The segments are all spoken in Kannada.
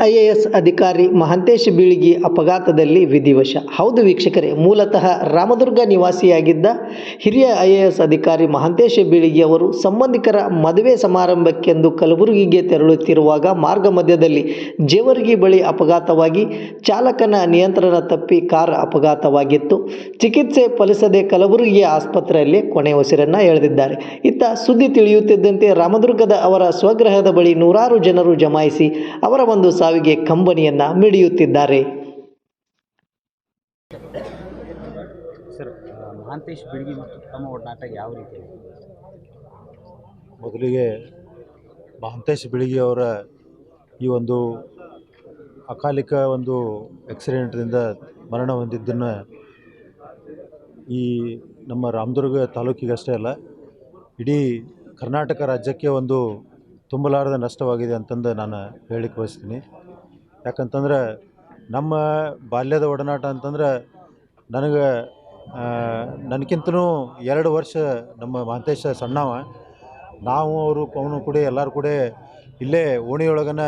ಐಎಎಸ್ ಅಧಿಕಾರಿ ಮಹಾಂತೇಶ್ ಬೀಳಗಿ ಅಪಘಾತದಲ್ಲಿ ವಿಧಿವಶ. ಹೌದು ವೀಕ್ಷಕರೇ, ಮೂಲತಃ ರಾಮದುರ್ಗ ನಿವಾಸಿಯಾಗಿದ್ದ ಹಿರಿಯ ಐಎಎಸ್ ಅಧಿಕಾರಿ ಮಹಾಂತೇಶ್ ಬೀಳಗಿ ಅವರು ಸಂಬಂಧಿಕರ ಮದುವೆ ಸಮಾರಂಭಕ್ಕೆಂದು ಕಲಬುರಗಿಗೆ ತೆರಳುತ್ತಿರುವಾಗ ಮಾರ್ಗ ಮಧ್ಯದಲ್ಲಿ ಜೇವರ್ಗಿ ಬಳಿ ಅಪಘಾತವಾಗಿ ಚಾಲಕನ ನಿಯಂತ್ರಣ ತಪ್ಪಿ ಕಾರ್ ಅಪಘಾತವಾಗಿತ್ತು. ಚಿಕಿತ್ಸೆ ಫಲಿಸದೆ ಕಲಬುರಗಿಯ ಆಸ್ಪತ್ರೆಯಲ್ಲಿ ಕೊನೆ ಉಸಿರನ್ನು ಎಳೆದಿದ್ದಾರೆ. ಇತ್ತ ಸುದ್ದಿ ತಿಳಿಯುತ್ತಿದ್ದಂತೆ ರಾಮದುರ್ಗದ ಅವರ ಸ್ವಗೃಹದ ಬಳಿ ನೂರಾರು ಜನರು ಜಮಾಯಿಸಿ ಅವರ ಒಂದು ಸಾವಿಗೆ ಕಂಬನಿಯನ್ನ ಮಿಡಿಯುತ್ತಿದ್ದಾರೆ. ಸರ್, ಮಹಾಂತೇಶ್ ಬೀಳಗಿ ಮತ್ತು ತಮ್ಮ ಒಡನಾಟ ಯಾವ ರೀತಿ? ಮೊದಲಿಗೆ ಮಹಾಂತೇಶ್ ಬೀಳಗಿ ಅವರ ಈ ಒಂದು ಅಕಾಲಿಕ ಒಂದು ಆಕ್ಸಿಡೆಂಟ್ದಿಂದ ಮರಣ ಹೊಂದಿದ್ದನ್ನು ಈ ನಮ್ಮ ರಾಮದುರ್ಗ ತಾಲೂಕಿಗಷ್ಟೇ ಅಲ್ಲ, ಇಡೀ ಕರ್ನಾಟಕ ರಾಜ್ಯಕ್ಕೆ ಒಂದು ತುಂಬಲಾರದ ನಷ್ಟವಾಗಿದೆ ಅಂತಂದು ನಾನು ಹೇಳಲಿಕ್ಕೆ ಬಯಸ್ತೀನಿ. ಯಾಕಂತಂದ್ರೆ ನಮ್ಮ ಬಾಲ್ಯದ ಒಡನಾಟ ಅಂತಂದ್ರೆ ನನಗಿಂತನೂ 2 ವರ್ಷ ನಮ್ಮ ಮಹಾಂತೇಶ ಸಣ್ಣವ. ನಾವು ಅವನು ಕೂಡ ಎಲ್ಲರೂ ಕೂಡ ಇಲ್ಲೇ ಓಣಿಯೊಳಗನ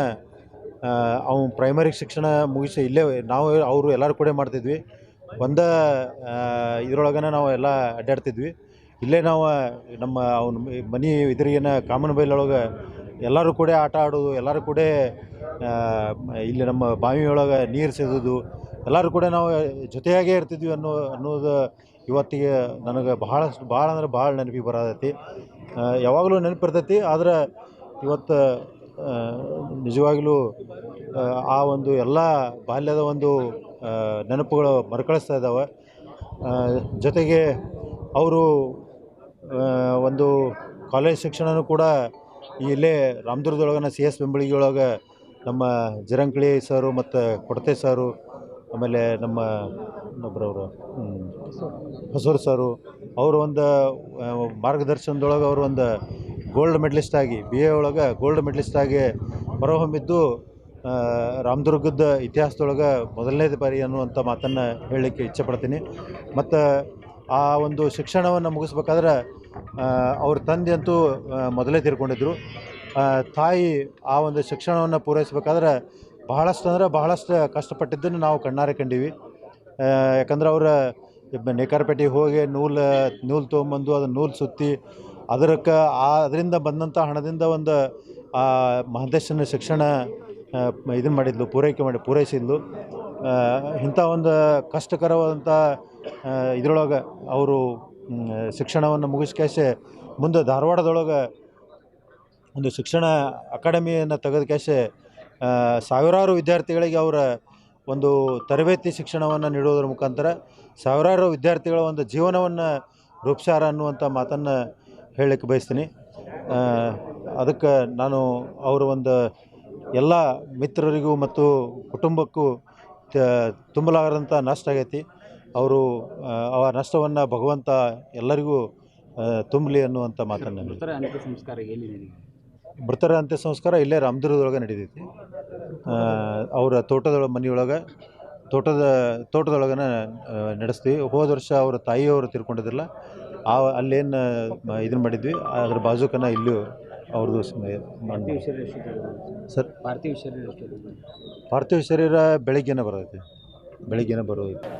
ಅವ್ನು ಪ್ರೈಮರಿ ಶಿಕ್ಷಣ ಮುಗಿಸಿ ಇಲ್ಲೇ ನಾವು ಅವರು ಎಲ್ಲರೂ ಕೂಡ ಮಾಡ್ತಿದ್ವಿ. ಒಂದೇ ಇದರೊಳಗನ ನಾವು ಎಲ್ಲ ಅಡ್ಡಾಡ್ತಿದ್ವಿ. ಇಲ್ಲೇ ನಾವು ನಮ್ಮ ಅವನ ಮನೆ ಇದ್ರಿಗೇನ ಕಾಮನ್ ಬೈಲೊಳಗೆ ಎಲ್ಲರೂ ಕೂಡ ಆಟ ಆಡೋದು, ಎಲ್ಲರೂ ಕೂಡ ಇಲ್ಲಿ ನಮ್ಮ ಬಾವಿಯೊಳಗೆ ನೀರು ಸೇದೋದು, ಎಲ್ಲರೂ ಕೂಡ ನಾವು ಜೊತೆಯಾಗೇ ಇರ್ತಿದ್ವಿ ಅನ್ನೋದು ಇವತ್ತಿಗೆ ನನಗೆ ಭಾಳ ಅಂದ್ರೆ ಭಾಳ ನೆನಪಿಗೆ ಬರತೈತಿ. ಯಾವಾಗಲೂ ನೆನಪಿರ್ತೈತಿ. ಆದರೆ ಇವತ್ತು ನಿಜವಾಗಲೂ ಆ ಒಂದು ಎಲ್ಲ ಬಾಲ್ಯದ ಒಂದು ನೆನಪುಗಳು ಮರುಕಳಿಸ್ತಾ ಇದ್ದಾವೆ. ಜೊತೆಗೆ ಅವರು ಒಂದು ಕಾಲೇಜ್ ಶಿಕ್ಷಣನೂ ಕೂಡ ಇಲ್ಲೇ ರಾಮದುರ್ಗದೊಳಗನ CS ಬೆಂಬಳಿಗೆ ಒಳಗೆ ನಮ್ಮ ಜಿರಂಕಳಿ ಸರು ಮತ್ತು ಕೊಡತೆ ಸರು, ಆಮೇಲೆ ನಮ್ಮ ಇನ್ನೊಬ್ಬರವರು ಹೊಸೂರು ಸರು, ಅವರು ಒಂದು ಮಾರ್ಗದರ್ಶನದೊಳಗೆ ಅವರು ಒಂದು ಗೋಲ್ಡ್ ಮೆಡಲಿಸ್ಟ್ ಆಗಿ BA ಒಳಗೆ ಗೋಲ್ಡ್ ಮೆಡಲಿಸ್ಟ್ ಆಗಿ ಹೊರಹೊಮ್ಮಿದ್ದು ರಾಮದುರ್ಗದ ಇತಿಹಾಸದೊಳಗೆ ಮೊದಲನೇದು ಬಾರಿ ಅನ್ನುವಂಥ ಮಾತನ್ನು ಹೇಳಲಿಕ್ಕೆ ಇಚ್ಛೆಪಡ್ತೀನಿ. ಮತ್ತು ಆ ಒಂದು ಶಿಕ್ಷಣವನ್ನು ಮುಗಿಸ್ಬೇಕಾದ್ರೆ ಅವ್ರ ತಂದೆ ಅಂತೂ ಮೊದಲೇ ತೀರ್ಕೊಂಡಿದ್ರು. ತಾಯಿ ಆ ಒಂದು ಶಿಕ್ಷಣವನ್ನು ಪೂರೈಸಬೇಕಾದ್ರೆ ಬಹಳಷ್ಟು ಕಷ್ಟಪಟ್ಟಿದ್ದನ್ನು ನಾವು ಕಣ್ಣಾರೆ ಕಂಡೀವಿ. ಯಾಕಂದ್ರೆ ಅವರ ನೇಕಾರಪೇಟೆಗೆ ಹೋಗಿ ನೂಲು ತೊಗೊಂಬಂದು ಅದನ್ನು ನೂಲು ಸುತ್ತಿ ಅದರಿಂದ ಬಂದಂಥ ಹಣದಿಂದ ಒಂದು ಮಹಾಂತೇಶನ ಶಿಕ್ಷಣ ಇದನ್ನು ಪೂರೈಸಿದ್ಲು. ಇಂಥ ಒಂದು ಕಷ್ಟಕರವಾದಂಥ ಇದರೊಳಗೆ ಅವರು ಶಿಕ್ಷಣವನ್ನು ಮುಗಿಸ್ಕೇಶೆ ಮುಂದೆ ಧಾರವಾಡದೊಳಗೆ ಒಂದು ಶಿಕ್ಷಣ ಅಕಾಡೆಮಿಯನ್ನು ತೆಗೆದುಕೇಶೆ ಸಾವಿರಾರು ವಿದ್ಯಾರ್ಥಿಗಳಿಗೆ ಅವರ ಒಂದು ತರಬೇತಿ ಶಿಕ್ಷಣವನ್ನು ನೀಡೋದ್ರ ಮುಖಾಂತರ ಸಾವಿರಾರು ವಿದ್ಯಾರ್ಥಿಗಳ ಒಂದು ಜೀವನವನ್ನು ರೂಪಿಸ್ಯಾರ ಅನ್ನುವಂಥ ಮಾತನ್ನು ಹೇಳಲಿಕ್ಕೆ ಬಯಸ್ತೀನಿ. ಅದಕ್ಕೆ ನಾನು ಅವರ ಒಂದು ಎಲ್ಲ ಮಿತ್ರರಿಗೂ ಮತ್ತು ಕುಟುಂಬಕ್ಕೂ ತುಂಬಲಾರದಂಥ ನಷ್ಟ ಆಗೈತಿ. ಆ ನಷ್ಟವನ್ನು ಭಗವಂತ ಎಲ್ಲರಿಗೂ ತುಂಬಲಿ ಅನ್ನುವಂಥ ಮಾತನ್ನು. ಮೃತರ ಅಂತ್ಯ ಸಂಸ್ಕಾರ ಇಲ್ಲೇ ರಾಮದುರ್ಗದೊಳಗೆ ನಡೀತೈತಿ. ಅವರ ತೋಟದೊಳಗನ ನಡೆಸ್ತೀವಿ. ಹೋದ ವರ್ಷ ಅವರ ತಾಯಿಯವರು ತೀರ್ಕೊಂಡಿದ್ರಲ್ಲ, ಅಲ್ಲೇನು ಇದನ್ನು ಮಾಡಿದ್ವಿ, ಅದ್ರ ಬಾಜುಕನ ಇಲ್ಲೂ ಅವ್ರದ್ದು ಸರ್. ಪಾರ್ಥಿವ ಶರೀರ ಬೆಳಗ್ಗೆನೇ ಬರೋದೈತಿ.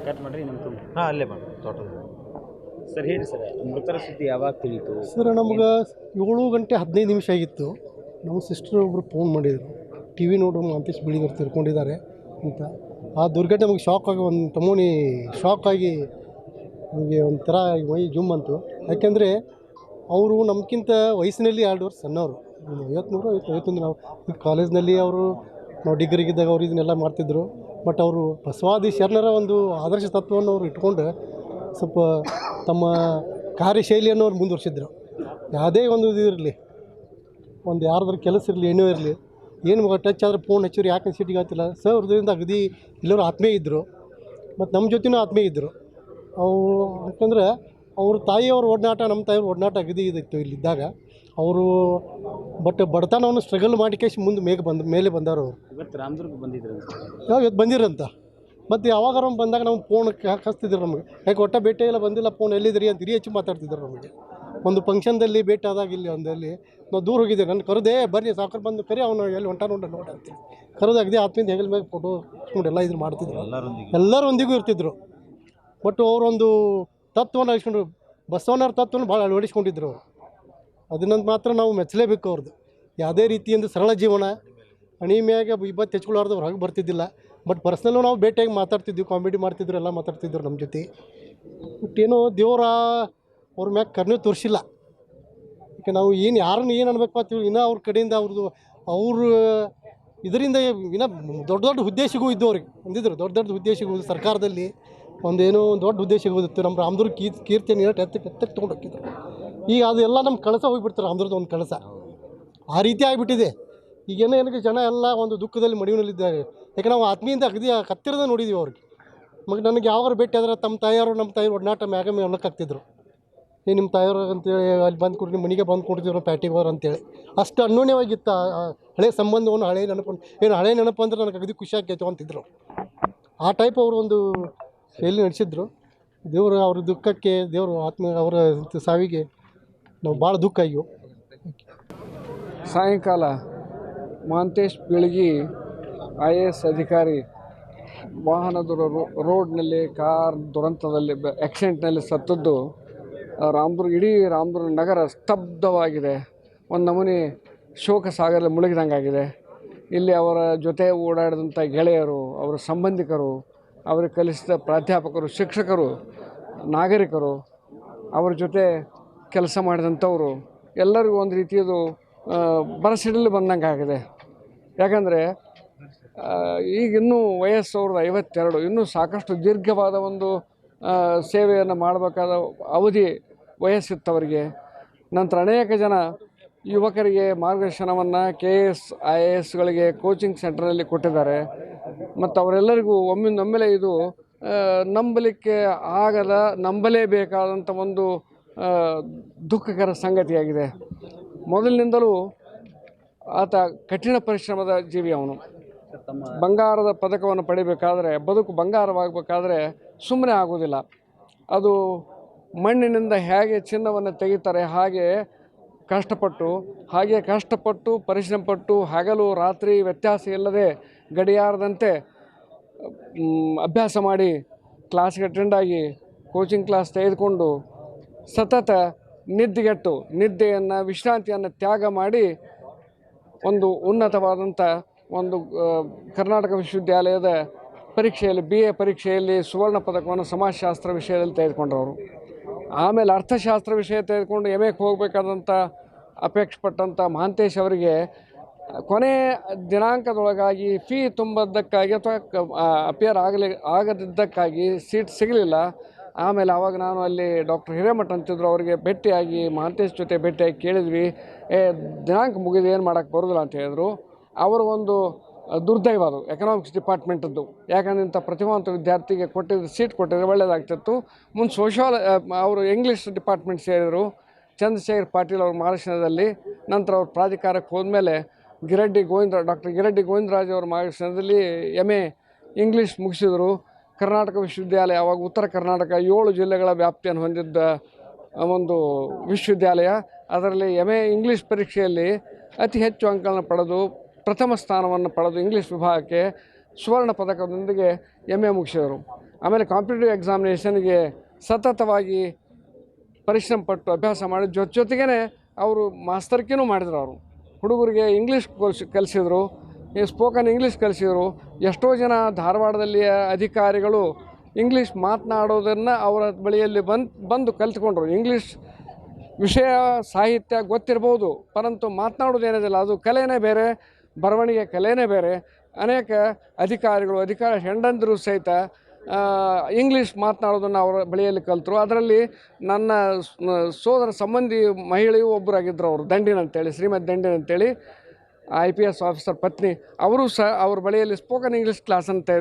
ಕಟ್ ಮಾಡಿರಿ ನಿಮ್ಮ ಹಾಂ, ಅಲ್ಲೇ ಮಾಡಿ ತೋಟದ. ಸರ್ ಹೇಳಿ ಸರ್, ಮೃತರ ಸುದ್ದಿ ಯಾವಾಗ ತಿಳಿಯಿತು? ಸರ್, ನಮ್ಗೆ 7:15 ಆಗಿತ್ತು. ನಮ್ಮ ಸಿಸ್ಟರ್ ಒಬ್ಬರು ಫೋನ್ ಮಾಡಿದರು, TV ನೋಡು ಮಹಾಂತೇಶ್ ಬೀಳಗಿ ಅವ್ರು ತಿರ್ಕೊಂಡಿದ್ದಾರೆ ಅಂತ. ಆ ದುರ್ಘಟನೆ ನಮಗೆ ಒಂದು ತಮೂನಿ ಶಾಕ್ ಆಗಿ ನಮಗೆ ಒಂಥರ ಮೈ ಜುಮ್ ಅಂತು. ಯಾಕೆಂದರೆ ಅವರು ನಮಗಿಂತ ವಯಸ್ಸಿನಲ್ಲಿ 2 ವರ್ಷ ಸಣ್ಣವರು. 51 ನಾವು ಕಾಲೇಜ್ನಲ್ಲಿ ನಾವು ಡಿಗ್ರಿಗಿದ್ದಾಗ ಅವರು ಇದನ್ನೆಲ್ಲ ಮಾಡ್ತಿದ್ದರು. ಬಟ್ ಅವರು ಬಸವಾದಿ ಶರಣರ ಒಂದು ಆದರ್ಶ ತತ್ವವನ್ನು ಅವರು ಇಟ್ಕೊಂಡು ಸ್ವಲ್ಪ ತಮ್ಮ ಕಾರ್ಯಶೈಲಿಯನ್ನು ಅವ್ರು ಮುಂದುವರ್ಸಿದ್ರು. ಯಾವುದೇ ಒಂದು ಇದಿರಲಿ, ಒಂದು ಯಾರ್ದಾರು ಕೆಲಸ ಇರಲಿ, ಏನೋ ಇರಲಿ, ಏನು ಟಚ್ ಆದರೆ ಫೋನ್ ಹಚ್ಚಿದ್ರು, ಯಾಕೆ ಸಿಟಿಗೆ ಆಗ್ತಿಲ್ಲ ಸರ್. ಅವ್ರದ್ರಿಂದ ಅಗದಿ ಎಲ್ಲರೂ ಆತ್ಮೀಯ ಇದ್ದರು, ಮತ್ತು ನಮ್ಮ ಜೊತೆನೂ ಆತ್ಮೀಯ ಇದ್ದರು. ಯಾಕಂದರೆ ಅವ್ರ ತಾಯಿಯವ್ರ ಒಡನಾಟ, ನಮ್ಮ ತಾಯಿಯವ್ರ ಒಡನಾಟ ಅಗದಿ ಇದಿತ್ತು ಇಲ್ಲಿದ್ದಾಗ. ಅವರು ಬಡತನವನ್ನು ಸ್ಟ್ರಗಲ್ ಮಾಡಿ ಮುಂದೆ ಮೇಲೆ ಬಂದವರು. ಇವತ್ತು ರಾಮದುರ್ಗ ಬಂದಿದ್ರು, ಇವತ್ತು ಬಂದಿರಂತ. ಮತ್ತು ಯಾವಾಗಾರ ಬಂದಾಗ ನಾವು ಫೋನ್ ಹಚ್ತಿದ್ರು ನಮಗೆ, ಯಾಕೆ ಭೇಟಿ ಎಲ್ಲ ಬಂದಿಲ್ಲ, ಫೋನ್ ಎಲ್ಲಿದ್ರಿ ಅಂತ ಹೆಚ್ಚು ಮಾತಾಡ್ತಿದ್ರು ನಮಗೆ. ಒಂದು ಫಂಕ್ಷನ್ದಲ್ಲಿ ಭೇಟಿ ಆದಾಗ ಇಲ್ಲಿ ಒಂದಲ್ಲಿ ನಾವು ದೂರ ಹೋಗಿದ್ದೆ, ನನ್ನ ಕರೆದೇ ಬರ್ರಿ ಸಾಕರ್ ಬಂದು ಕರಿ ಅವನು ಎಲ್ಲಿ ಹೊಂಟ ನೋಡಿ ಅಂತೇಳಿ ಕರೆದಾಗದೆ ಆತ್ಮೀಯ ಹೆಗಲ ಮೇಲೆ ಫೋಟೋ ಇಟ್ಕೊಂಡು ಎಲ್ಲ ಇದು ಮಾಡ್ತಿದ್ರು, ಎಲ್ಲರೊಂದಿಗೂ ಇರ್ತಿದ್ರು. ಬಟ್ ಅವರೊಂದು ತತ್ವನ ಇಸ್ಕೊಂಡ್ರು, ಬಸವಣ್ಣವ್ರ ತತ್ವನ ಭಾಳ ಅಳವಡಿಸ್ಕೊಂಡಿದ್ರು ಅವರು. ಅದನ್ನೊಂದು ಮಾತ್ರ ನಾವು ಮೆಚ್ಚಲೇಬೇಕು ಅವ್ರದ್ದು. ಯಾವುದೇ ರೀತಿಯಿಂದ ಸರಳ ಜೀವನ, ಹಣಿ ಮ್ಯಾಗ ಇಬ್ಬತ್ತು ಹೆಚ್ಕೊಳ್ಳಾರ್ದು ಹೊರಗೆ ಬರ್ತಿದ್ದಿಲ್ಲ. ಬಟ್ ಪರ್ಸ್ನಲ್ಲೂ ನಾವು ಭೇಟಿಯಾಗಿ ಮಾತಾಡ್ತಿದ್ವಿ, ಕಾಮಿಡಿ ಮಾಡ್ತಿದ್ರು, ಎಲ್ಲ ಮಾತಾಡ್ತಿದ್ರು ನಮ್ಮ ಜೊತೆ. ಬಟ್ ಏನೋ ದೇವರ ಅವ್ರ ಮ್ಯಾಗ ಕರುಣೆ ತೋರಿಸಿಲ್ಲ. ಈಗ ನಾವು ಯಾರನ್ನು ಏನು ಅನ್ಬೇಕು ಅಂತೀವಿ, ಇನ್ನೂ ಅವ್ರ ಕಡೆಯಿಂದ ಅವ್ರ ಇದರಿಂದ ಇನ್ನೂ ದೊಡ್ಡ ದೊಡ್ಡ ಹುದ್ದೆಸಿಗೂ ಇದ್ದು ಅವ್ರಿಗೆ ಅಂದಿದ್ರು. ದೊಡ್ಡ ದೊಡ್ಡ ಹುದ್ದೆಸಿಗೂ ಸರ್ಕಾರದಲ್ಲಿ ಒಂದೇನೋ ಒಂದು ದೊಡ್ಡ ಹುದ್ದೆಸಿಗೆ ಹೋಗಿತ್ತು. ನಮ್ಮ ರಾಮದುರ್ಗ ಕೀರ್ತಿಯನ್ನು ಎತ್ತಕ್ಕೆ ತೊಗೊಂಡು ಹೋಗಿದ್ರು. ಈಗ ಅದೆಲ್ಲ ನಮ್ಮ ಕಳಸ ಹೋಗಿಬಿಡ್ತಾರೆ, ರಾಮದುರ್ಗದ ಒಂದು ಕಳಸ ಆ ರೀತಿ ಆಗಿಬಿಟ್ಟಿದೆ. ಈಗೇನೋ ಏನಕ್ಕೆ ಜನ ಎಲ್ಲ ಒಂದು ದುಃಖದಲ್ಲಿ ಮಡಿವಿನಲ್ಲಿದ್ದಾರೆ. ಯಾಕೆ ನಾವು ಆತ್ಮೀಯಿಂದ ಅಗದಿ ಹತ್ತಿರದ ನೋಡಿದ್ದೀವಿ ಅವ್ರಿಗೆ. ಮಗ ನನಗೆ ಯಾವಾಗ ಭೇಟಿ ಆದ್ರೆ ನಮ್ಮ ತಾಯಿಯವರು ಒಡನಾಟ ಮ್ಯಾಗ ಅನ್ನೋಕ್ಕಾಗ್ತಿದ್ರು. ನಿಮ್ಮ ತಾಯಿಯವರು ಅಂತೇಳಿ ಅಲ್ಲಿ ಬಂದು ಕೊಟ್ಟು ನಿಮ್ಮ ಮನೆಗೆ ಬಂದು ಕೊಡ್ತಿದ್ರು ಪ್ಯಾಟಿಗೆ ಬರೋ ಅಂತೇಳಿ. ಅಷ್ಟು ಅನ್ಯೋನ್ಯವಾಗಿತ್ತು ಹಳೆ ಸಂಬಂಧವನ್ನು. ಹಳೆ ನೆನಪು ಅಂದ್ರೆ ನನಗೆ ಅಗದಿ ಖುಷಿ ಆಗ್ತೈತೆ ಅಂತಿದ್ರು. ಆ ಟೈಪ್ ಅವರು ಒಂದು ಶೈಲಿ ನಡೆಸಿದ್ರು. ದೇವರು ಅವ್ರ ದುಃಖಕ್ಕೆ, ದೇವರು ಅವರ ಸಾವಿಗೆ ನಾವು ಭಾಳ ದುಃಖ ಆಗಿವು. ಸಾಯಂಕಾಲ ಮಹಾಂತೇಶ್ ಬೀಳಗಿ IAS ಅಧಿಕಾರಿ ವಾಹನದ ರೋಡ್ನಲ್ಲಿ ಕಾರ್ ದುರಂತದಲ್ಲಿ ಆಕ್ಸಿಡೆಂಟ್ನಲ್ಲಿ ಸತ್ತದ್ದು ಇಡೀ ರಾಮದುರ್ಗ ನಗರ ಸ್ತಬ್ಧವಾಗಿದೆ. ಒಂದು ನಮೂನಿ ಶೋಕ ಸಾಗರದಲ್ಲಿ ಮುಳುಗಿದಂಗಾಗಿದೆ. ಇಲ್ಲಿ ಅವರ ಜೊತೆ ಓಡಾಡಿದಂಥ ಗೆಳೆಯರು, ಅವರ ಸಂಬಂಧಿಕರು, ಅವರಿಗೆ ಕಲಿಸಿದ ಪ್ರಾಧ್ಯಾಪಕರು, ಶಿಕ್ಷಕರು, ನಾಗರಿಕರು, ಅವ್ರ ಜೊತೆ ಕೆಲಸ ಮಾಡಿದಂಥವರು ಎಲ್ಲರಿಗೂ ಒಂದು ರೀತಿಯದು ಬರಸಿಡಲು ಬಂದಂಗೆ ಆಗಿದೆ. ಯಾಕಂದರೆ ಈಗ ಇನ್ನೂ ವಯಸ್ಸು ಅವ್ರದ್ದು 52, ಇನ್ನೂ ಸಾಕಷ್ಟು ದೀರ್ಘವಾದ ಒಂದು ಸೇವೆಯನ್ನು ಮಾಡಬೇಕಾದ ಅವಧಿ ವಯಸ್ಸಿತ್ತವರಿಗೆ. ನಂತರ ಅನೇಕ ಜನ ಯುವಕರಿಗೆ ಮಾರ್ಗದರ್ಶನವನ್ನು KS IASಗಳಿಗೆ ಕೋಚಿಂಗ್ ಸೆಂಟರ್ನಲ್ಲಿ ಕೊಟ್ಟಿದ್ದಾರೆ. ಮತ್ತು ಅವರೆಲ್ಲರಿಗೂ ಒಮ್ಮೆಲೆ ಇದು ನಂಬಲಿಕ್ಕೆ ಆಗದ, ನಂಬಲೇಬೇಕಾದಂಥ ಒಂದು ದುಃಖಕರ ಸಂಗತಿಯಾಗಿದೆ. ಮೊದಲಿನಿಂದಲೂ ಆತ ಕಠಿಣ ಪರಿಶ್ರಮದ ಜೀವಿ. ಅವನು ಬಂಗಾರದ ಪದಕವನ್ನು ಪಡಿಬೇಕಾದ್ರೆ, ಬದುಕು ಬಂಗಾರವಾಗಬೇಕಾದ್ರೆ ಸುಮ್ಮನೆ ಆಗೋದಿಲ್ಲ. ಅದು ಮಣ್ಣಿನಿಂದ ಹೇಗೆ ಚಿನ್ನವನ್ನು ತೆಗಿತಾರೆ ಹಾಗೆ ಕಷ್ಟಪಟ್ಟು ಪರಿಶ್ರಮಪಟ್ಟು ಹಗಲು ರಾತ್ರಿ ವ್ಯತ್ಯಾಸ ಇಲ್ಲದೆ ಗಡಿಯಾರದಂತೆ ಅಭ್ಯಾಸ ಮಾಡಿ ಕ್ಲಾಸ್ಗೆ ಅಟೆಂಡ್ ಆಗಿ ಕೋಚಿಂಗ್ ಕ್ಲಾಸ್ ತೆಗೆದುಕೊಂಡು ಸತತ ನಿದ್ದೆಯನ್ನು ವಿಶ್ರಾಂತಿಯನ್ನು ತ್ಯಾಗ ಮಾಡಿ ಒಂದು ಉನ್ನತವಾದಂಥ ಒಂದು ಕರ್ನಾಟಕ ವಿಶ್ವವಿದ್ಯಾಲಯದ ಪರೀಕ್ಷೆಯಲ್ಲಿ BA ಪರೀಕ್ಷೆಯಲ್ಲಿ ಸುವರ್ಣ ಪದಕವನ್ನು ಸಮಾಜಶಾಸ್ತ್ರ ವಿಷಯದಲ್ಲಿ ತೆಗೆದುಕೊಂಡವರು. ಆಮೇಲೆ ಅರ್ಥಶಾಸ್ತ್ರ ವಿಷಯ ತೆಗೆದುಕೊಂಡು MAಕ್ಕೆ ಹೋಗಬೇಕಾದಂಥ ಅಪೇಕ್ಷೆಪಟ್ಟಂಥ ಮಹಾಂತೇಶ್ ಅವರಿಗೆ ಕೊನೆ ದಿನಾಂಕದೊಳಗಾಗಿ ಫೀ ತುಂಬದ್ದಕ್ಕಾಗಿ ಅಥವಾ ಅಪಿಯರ್ ಆಗದಿದ್ದಕ್ಕಾಗಿ ಸೀಟ್ ಸಿಗಲಿಲ್ಲ. ಆಮೇಲೆ ಆವಾಗ ನಾನು ಅಲ್ಲಿ ಡಾಕ್ಟರ್ ಹಿರೇಮಠ ಅಂತಿದ್ರು, ಅವರಿಗೆ ಭೇಟಿಯಾಗಿ ಮಹಾಂತೇಶ್ ಜೊತೆ ಭೇಟಿಯಾಗಿ ಕೇಳಿದ್ವಿ. ದಿನಾಂಕ ಮುಗಿದು ಏನು ಮಾಡೋಕ್ಕೆ ಬರೋದಿಲ್ಲ ಅಂತ ಹೇಳಿದ್ರು. ಅವರು ಒಂದು ದುರ್ದೈವ ಅದು ಎಕನಾಮಿಕ್ಸ್ ಡಿಪಾರ್ಟ್ಮೆಂಟದ್ದು. ಯಾಕಂದ್ರೆ ಇಂಥ ಪ್ರತಿಭಾವಂತ ವಿದ್ಯಾರ್ಥಿಗೆ ಸೀಟ್ ಕೊಟ್ಟಿದ್ರೆ ಒಳ್ಳೆಯದಾಗ್ತಿತ್ತು. ಮುಂದೆ ಅವರು ಇಂಗ್ಲೀಷ್ ಡಿಪಾರ್ಟ್ಮೆಂಟ್ ಸೇರಿದರು ಚಂದ್ರಶೇಖರ್ ಪಾಟೀಲ್ ಅವ್ರ ಮಾರ್ಗದರ್ಶನದಲ್ಲಿ. ನಂತರ ಅವ್ರು ಪ್ರಾಧಿಕಾರಕ್ಕೆ ಹೋದ್ಮೇಲೆ ಡಾಕ್ಟರ್ ಗಿರಡ್ಡಿ ಗೋವಿಂದರಾಜ್ ಅವರ ಮಾರ್ಗದರ್ಶನದಲ್ಲಿ MA ಇಂಗ್ಲೀಷ್ ಮುಗಿಸಿದರು. ಕರ್ನಾಟಕ ವಿಶ್ವವಿದ್ಯಾಲಯ, ಆವಾಗ ಉತ್ತರ ಕರ್ನಾಟಕ 7 ಜಿಲ್ಲೆಗಳ ವ್ಯಾಪ್ತಿಯನ್ನು ಹೊಂದಿದ್ದ ಒಂದು ವಿಶ್ವವಿದ್ಯಾಲಯ. ಅದರಲ್ಲಿ MA ಇಂಗ್ಲೀಷ್ ಪರೀಕ್ಷೆಯಲ್ಲಿ ಅತಿ ಹೆಚ್ಚು ಅಂಕಗಳನ್ನು ಪಡೆದು ಪ್ರಥಮ ಸ್ಥಾನವನ್ನು ಪಡೆದು ಇಂಗ್ಲೀಷ್ ವಿಭಾಗಕ್ಕೆ ಸುವರ್ಣ ಪದಕದೊಂದಿಗೆ MA ಮುಗಿಸಿದರು. ಆಮೇಲೆ ಕಾಂಪಿಟೇಟಿವ್ ಎಕ್ಸಾಮಿನೇಷನ್ಗೆ ಸತತವಾಗಿ ಪರಿಶ್ರಮ ಪಟ್ಟು ಅಭ್ಯಾಸ ಮಾಡಿ ಜೊತೆಗೇ ಅವರು ಮಾಸ್ತರ್ಕಿನೂ ಮಾಡಿದರು. ಅವರು ಹುಡುಗರಿಗೆ ಇಂಗ್ಲೀಷ್ ಕಲಿಸಿದರು, ಸ್ಪೋಕನ್ ಇಂಗ್ಲೀಷ್ ಕಲಿಸಿದರು. ಎಷ್ಟೋ ಜನ ಧಾರವಾಡದಲ್ಲಿಯ ಅಧಿಕಾರಿಗಳು ಇಂಗ್ಲೀಷ್ ಮಾತನಾಡೋದನ್ನು ಅವರ ಬಳಿಯಲ್ಲಿ ಬಂದು ಕಲಿತ್ಕೊಂಡ್ರು. ಇಂಗ್ಲೀಷ್ ವಿಷಯ ಸಾಹಿತ್ಯ ಗೊತ್ತಿರ್ಬೋದು, ಪರಂತು ಮಾತನಾಡೋದೇನಿದಿಲ್ಲ, ಅದು ಕಲೆನೇ ಬೇರೆ, ಬರವಣಿಗೆ ಕಲೆನೇ ಬೇರೆ. ಅನೇಕ ಅಧಿಕಾರಿ ಹೆಂಡಂದರು ಸಹಿತ ಇಂಗ್ಲೀಷ್ ಮಾತನಾಡೋದನ್ನು ಅವರ ಬಳಿಯಲ್ಲಿ ಕಲಿತರು. ಅದರಲ್ಲಿ ನನ್ನ ಸೋದರ ಸಂಬಂಧಿ ಮಹಿಳೆಯೂ ಒಬ್ಬರಾಗಿದ್ದರು. ಅವರು ದಂಡಿನ್ ಅಂತೇಳಿ, ಶ್ರೀಮತಿ ದಂಡಿನ್ ಅಂತೇಳಿ IPS ಆಫೀಸರ್ ಪತ್ನಿ. ಅವರು ಸಹ ಅವ್ರ ಬಳಿಯಲ್ಲಿ ಸ್ಪೋಕನ್ ಇಂಗ್ಲೀಷ್ ಕ್ಲಾಸನ್ನು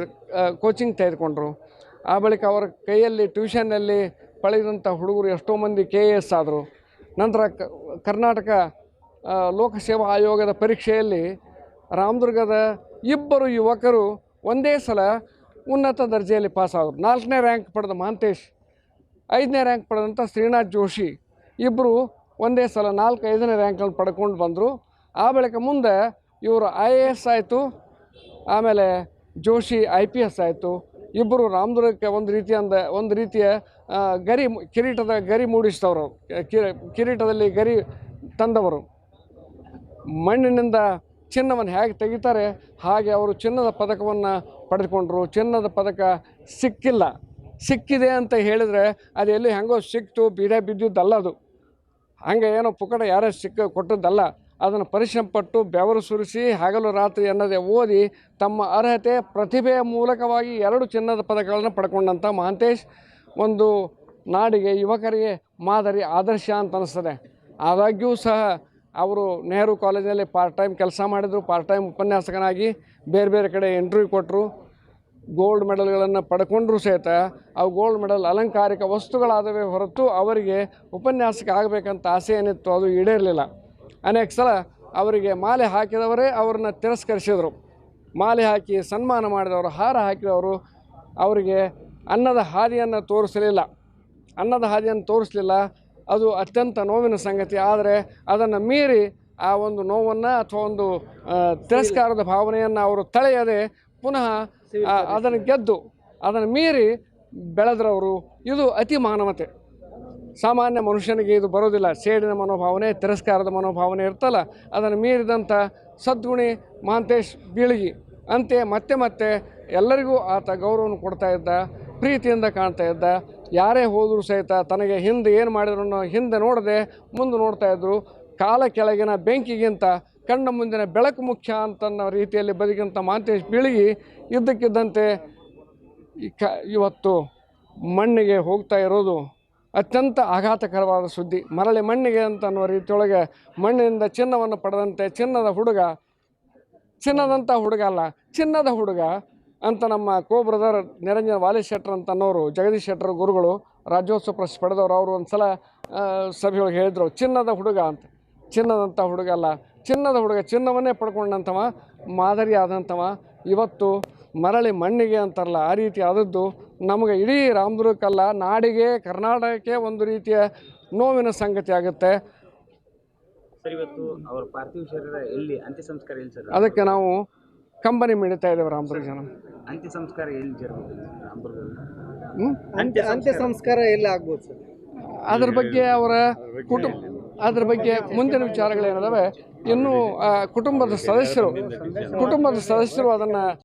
ಕೋಚಿಂಗ್ ತೆಗೆದುಕೊಂಡ್ರು. ಆ ಬಳಿಕ ಅವರ ಕೈಯಲ್ಲಿ ಟ್ಯೂಷನ್ನಲ್ಲಿ ಪಡೆದಂಥ ಹುಡುಗರು ಎಷ್ಟೋ ಮಂದಿ KAS ಆದರು. ನಂತರ ಕರ್ನಾಟಕ ಲೋಕಸೇವಾ ಆಯೋಗದ ಪರೀಕ್ಷೆಯಲ್ಲಿ ರಾಮದುರ್ಗದ 2 ಯುವಕರು ಒಂದೇ ಸಲ ಉನ್ನತ ದರ್ಜೆಯಲ್ಲಿ ಪಾಸಾದರು. 4ನೇ ರ್ಯಾಂಕ್ ಪಡೆದ ಮಹಾಂತೇಶ್, 5ನೇ ರ್ಯಾಂಕ್ ಪಡೆದಂಥ ಶ್ರೀನಾಥ್ ಜೋಶಿ, ಇಬ್ಬರು ಒಂದೇ ಸಲ 4-5ನೇ ರ್ಯಾಂಕಲ್ಲಿ ಪಡ್ಕೊಂಡು ಬಂದರು. ಆ ಬಳಿಕ ಮುಂದೆ ಇವರು IAS ಆಯಿತು, ಆಮೇಲೆ ಜೋಶಿ IPS ಆಯಿತು. ಇಬ್ಬರು ರಾಮದುರ್ಗಕ್ಕೆ ಒಂದು ರೀತಿಯ ಕಿರೀಟದ ಗರಿ ಮೂಡಿಸಿದವರು, ಕಿರೀಟದಲ್ಲಿ ಗರಿ ತಂದವರು. ಮಣ್ಣಿನಿಂದ ಚಿನ್ನವನ್ನು ಹೇಗೆ ತೆಗಿತಾರೆ ಹಾಗೆ ಅವರು ಚಿನ್ನದ ಪದಕವನ್ನು ಪಡೆದುಕೊಂಡ್ರು. ಚಿನ್ನದ ಪದಕ ಸಿಕ್ಕಿದೆ ಅಂತ ಹೇಳಿದರೆ ಅದು ಎಲ್ಲಿ ಹೆಂಗೋ ಸಿಕ್ತು ಬೀಡೆ ಬಿದ್ದಿದ್ದಲ್ಲ. ಅದು ಹಂಗೆ ಏನೋ ಪುಕ್ಕಟ ಯಾರೇ ಕೊಟ್ಟದ್ದಲ್ಲ. ಅದನ್ನು ಪರಿಶ್ರಮಪಟ್ಟು ಬೆವರು ಸುರಿಸಿ ಹಗಲು ರಾತ್ರಿ ಅನ್ನದೇ ಓದಿ ತಮ್ಮ ಅರ್ಹತೆ ಪ್ರತಿಭೆಯ ಮೂಲಕವಾಗಿ 2 ಚಿನ್ನದ ಪದಕಗಳನ್ನು ಪಡ್ಕೊಂಡಂಥ ಮಹಾಂತೇಶ್ ಒಂದು ನಾಡಿಗೆ, ಯುವಕರಿಗೆ ಮಾದರಿ, ಆದರ್ಶ ಅಂತ ಅನ್ನಿಸ್ತದೆ. ಆದಾಗ್ಯೂ ಸಹ ಅವರು ನೆಹರು ಕಾಲೇಜಿನಲ್ಲಿ ಪಾರ್ಟ್ ಟೈಮ್ ಕೆಲಸ ಮಾಡಿದರು. ಪಾರ್ಟ್ ಟೈಮ್ ಉಪನ್ಯಾಸಕನಾಗಿ ಬೇರೆ ಬೇರೆ ಕಡೆ ಇಂಟರ್ವ್ಯೂ ಕೊಟ್ಟರು. ಗೋಲ್ಡ್ ಮೆಡಲ್ಗಳನ್ನು ಪಡ್ಕೊಂಡ್ರೂ ಸಹಿತ ಅವು ಗೋಲ್ಡ್ ಮೆಡಲ್ ಅಲಂಕಾರಿಕ ವಸ್ತುಗಳಾದವೇ ಹೊರತು ಅವರಿಗೆ ಉಪನ್ಯಾಸಕ ಆಗಬೇಕಂತ ಆಸೆ ಏನಿತ್ತು ಅದು ಈಡೇರಲಿಲ್ಲ. ಅನೇಕ ಸಲ ಅವರಿಗೆ ಮಾಲೆ ಹಾಕಿದವರೇ ಅವ್ರನ್ನ ತಿರಸ್ಕರಿಸಿದರು. ಮಾಲೆ ಹಾಕಿ ಸನ್ಮಾನ ಮಾಡಿದವರು, ಹಾರ ಹಾಕಿದವರು ಅವರಿಗೆ ಅನ್ನದ ಹಾದಿಯನ್ನು ತೋರಿಸಲಿಲ್ಲ. ಅದು ಅತ್ಯಂತ ನೋವಿನ ಸಂಗತಿ. ಆದರೆ ಅದನ್ನು ಮೀರಿ ಆ ಒಂದು ನೋವನ್ನು ಅಥವಾ ಒಂದು ತಿರಸ್ಕಾರದ ಭಾವನೆಯನ್ನು ಅವರು ತಳೆಯದೆ ಪುನಃ ಅದನ್ನು ಗೆದ್ದು ಅದನ್ನು ಮೀರಿ ಬೆಳೆದ್ರವರು. ಇದು ಅತಿ ಮಾನವತೆ. ಸಾಮಾನ್ಯ ಮನುಷ್ಯನಿಗೆ ಇದು ಬರೋದಿಲ್ಲ. ಸೇಡಿನ ಮನೋಭಾವನೆ, ತಿರಸ್ಕಾರದ ಮನೋಭಾವನೆ ಇರ್ತಲ್ಲ, ಅದನ್ನು ಮೀರಿದಂಥ ಸದ್ಗುಣಿ ಮಹಾಂತೇಶ್ ಬೀಳಗಿ. ಅಂತೆ ಮತ್ತೆ ಎಲ್ಲರಿಗೂ ಆತ ಗೌರವವನ್ನು ಕೊಡ್ತಾ ಇದ್ದ, ಪ್ರೀತಿಯಿಂದ ಕಾಣ್ತಾ ಇದ್ದ. ಯಾರೇ ಹೋದರೂ ಸಹಿತ ತನಗೆ ಹಿಂದೆ ಏನು ಮಾಡಿದ್ರು ಹಿಂದೆ ನೋಡದೆ ಮುಂದೆ ನೋಡ್ತಾ ಇದ್ದರು. ಕಾಲ ಕೆಳಗಿನ ಬೆಂಕಿಗಿಂತ ಕಣ್ಣ ಮುಂದಿನ ಬೆಳಕು ಮುಖ್ಯ ಅಂತನ್ನೋ ರೀತಿಯಲ್ಲಿ ಬದುಕಿದಂಥ ಮಹಾಂತೇಶ್ ಬೀಳಗಿ ಇದ್ದಕ್ಕಿದ್ದಂತೆ ಇವತ್ತು ಮಣ್ಣಿಗೆ ಹೋಗ್ತಾ ಇರೋದು ಅತ್ಯಂತ ಆಘಾತಕರವಾದ ಸುದ್ದಿ. ಮರಳಿ ಮಣ್ಣಿಗೆ ಅಂತ ಅನ್ನೋ ರೀತಿಯೊಳಗೆ ಮಣ್ಣಿನಿಂದ ಚಿನ್ನವನ್ನು ಪಡೆದಂತೆ ಚಿನ್ನದ ಹುಡುಗ ಅಂತ ನಮ್ಮ ಬ್ರದರ್ ನಿರಂಜನ ವಾಲಿ ಶೆಟ್ಟರ್ ಅಂತ ಅನ್ನೋರು, ಜಗದೀಶ್ ಶೆಟ್ಟರ್ ಗುರುಗಳು, ರಾಜ್ಯೋತ್ಸವ ಪ್ರಶಸ್ತಿ ಪಡೆದವರು. ಅವರು ಒಂದು ಸಲ ಸಭೆಯೊಳಗೆ ಹೇಳಿದರು, ಚಿನ್ನದ ಹುಡುಗ ಅಂತ. ಚಿನ್ನದಂಥ ಹುಡುಗ ಅಲ್ಲ, ಚಿನ್ನದ ಹುಡುಗ, ಚಿನ್ನವನ್ನೇ ಪಡ್ಕೊಂಡಂಥವ, ಮಾದರಿ ಆದಂಥವ. ಇವತ್ತು ಮರಳಿ ಮಣ್ಣಿಗೆ ಅಂತಾರಲ್ಲ, ಆ ರೀತಿ ಆದದ್ದು ನಮಗೆ ಇಡೀ ರಾಮದುರ್ಗಕ್ಕಲ್ಲ, ನಾಡಿಗೆ, ಕರ್ನಾಟಕಕ್ಕೆ ಒಂದು ರೀತಿಯ ನೋವಿನ ಸಂಗತಿ ಆಗುತ್ತೆ. ಸರ್, ಇವತ್ತು ಅವರ ಪಾರ್ಥಿವ ಶರೀರ ಎಲ್ಲಿ ಅಂತ್ಯ ಸಂಸ್ಕಾರ ಎಲ್ಲಿ ಸರ್? ಅದಕ್ಕೆ ನಾವು ಕಂಬನಿ ಮಿಡಿತಾ ಇದ್ದೇವೆ ರಾಮದುರ್ಗ ಜನ. ಅಂತ್ಯ ಸಂಸ್ಕಾರ ಎಲ್ಲಿ ಜರುಗುತ್ತೆ ರಾಮದುರ್ಗದಲ್ಲಿ? ಅಂತ್ಯ ಸಂಸ್ಕಾರ ಎಲ್ಲಿ ಆಗ್ಬೋದು ಸರ್? ಅದ್ರ ಬಗ್ಗೆ ಅವರ ಅದ್ರ ಬಗ್ಗೆ ಮುಂದಿನ ವಿಚಾರಗಳೇನಿದಾವೆ ಇನ್ನೂ ಕುಟುಂಬದ ಸದಸ್ಯರು ಅದನ್ನು